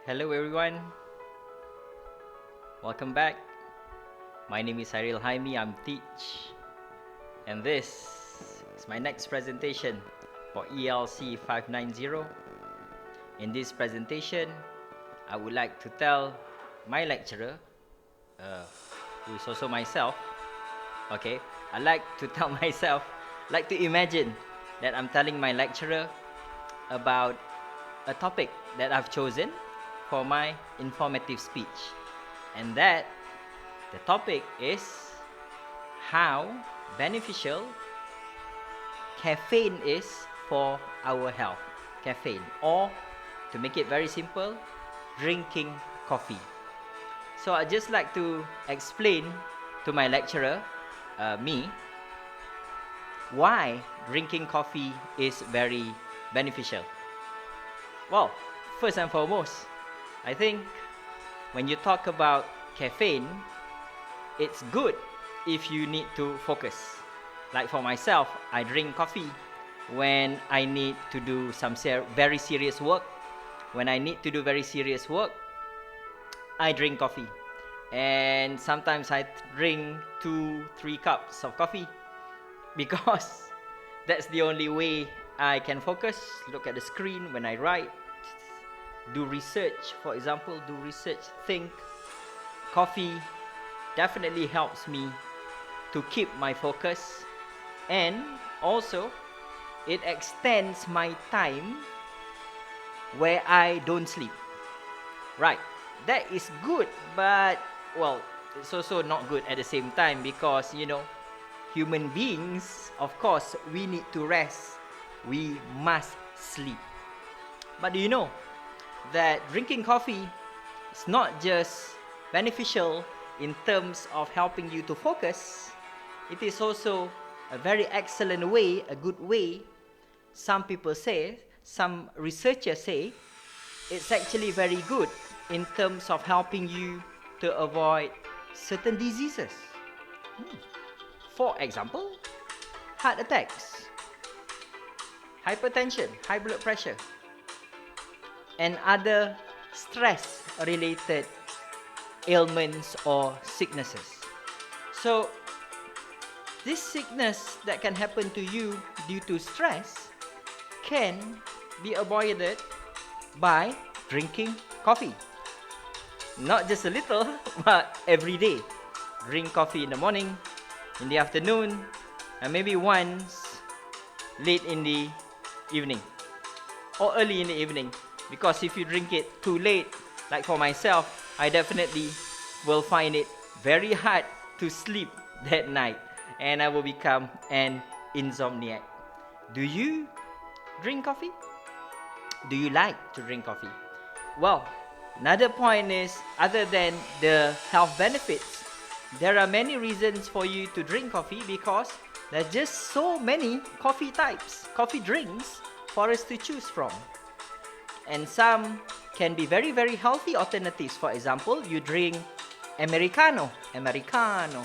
Hello everyone, welcome back. My name is Airil Haimi, I'm Teech, and this is my next presentation for ELC590. In this presentation, I would like to tell my lecturer, who is also myself, okay, I like to tell myself, like to imagine that I'm telling my lecturer about a topic that I've chosen for my informative speech, and that the topic is how beneficial caffeine is for our health. Caffeine, or to make it very simple, drinking coffee. So I just like to explain to my lecturer, me, why drinking coffee is very beneficial. Well, first and foremost, I think when you talk about caffeine, it's good if you need to focus. Like for myself, I drink coffee when I need to do some very serious work. When I need to do very serious work, I drink coffee. And sometimes I drink 2-3 cups of coffee because that's the only way I can focus, look at the screen when I write, do research, for example, think. Coffee definitely helps me to keep my focus, and also it extends my time where I don't sleep. Right, that is good, but well, it's also not good at the same time because human beings, of course, we need to rest. We must sleep. But do you know that drinking coffee is not just beneficial in terms of helping you to focus, it is also a very excellent way, a good way. Some people say, some researchers say, it's actually very good in terms of helping you to avoid certain diseases. For example, heart attacks, hypertension, high blood pressure, and other stress-related ailments or sicknesses. So, this sickness that can happen to you due to stress can be avoided by drinking coffee. Not just a little, but every day. Drink coffee in the morning, in the afternoon, and maybe once late in the evening or early in the evening. Because if you drink it too late, like for myself, I definitely will find it very hard to sleep that night, and I will become an insomniac. Do you drink coffee? Do you like to drink coffee? Well, another point is, other than the health benefits, there are many reasons for you to drink coffee because there's just so many coffee types, coffee drinks for us to choose from. And some can be very, very healthy alternatives. For example, you drink Americano. Americano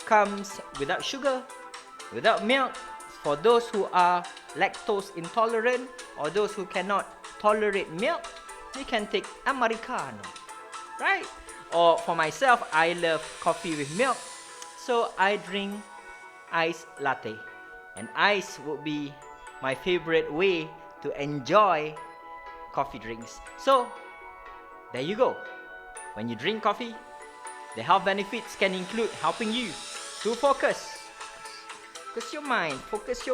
comes without sugar, without milk. For those who are lactose intolerant or those who cannot tolerate milk, they can take Americano, right? Or for myself, I love coffee with milk, so I drink iced latte. And ice would be my favorite way to enjoy coffee drinks. So, there you go. When you drink coffee, the health benefits can include helping you to focus your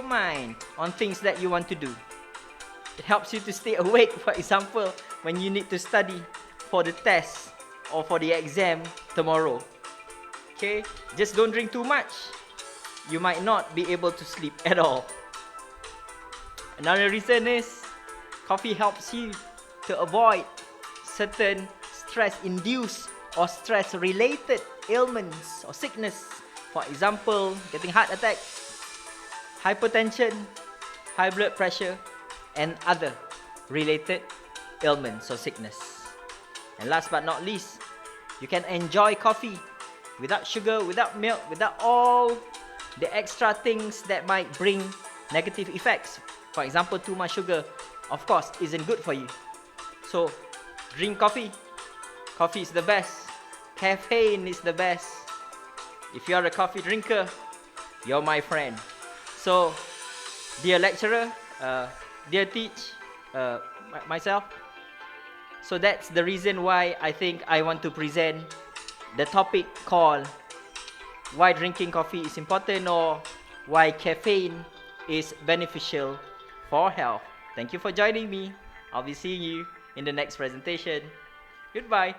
mind on things that you want to do. It helps you to stay awake, for example, when you need to study for the test or for the exam tomorrow. Okay, just don't drink too much. You might not be able to sleep at all. Another reason is coffee helps you to avoid certain stress-induced or stress-related ailments or sickness. For example, getting heart attack, hypertension, high blood pressure, and other related ailments or sickness. And last but not least, you can enjoy coffee without sugar, without milk, without all the extra things that might bring negative effects. For example, too much sugar, of course, isn't good for you. So Drink coffee. Coffee is the best. Caffeine is the best. If you are a coffee drinker, you're my friend. So, dear lecturer, dear Teech, myself, so that's the reason why I think I want to present the topic called why drinking coffee is important, or why caffeine is beneficial for health. Thank you for joining me. I'll be seeing you in the next presentation. Goodbye.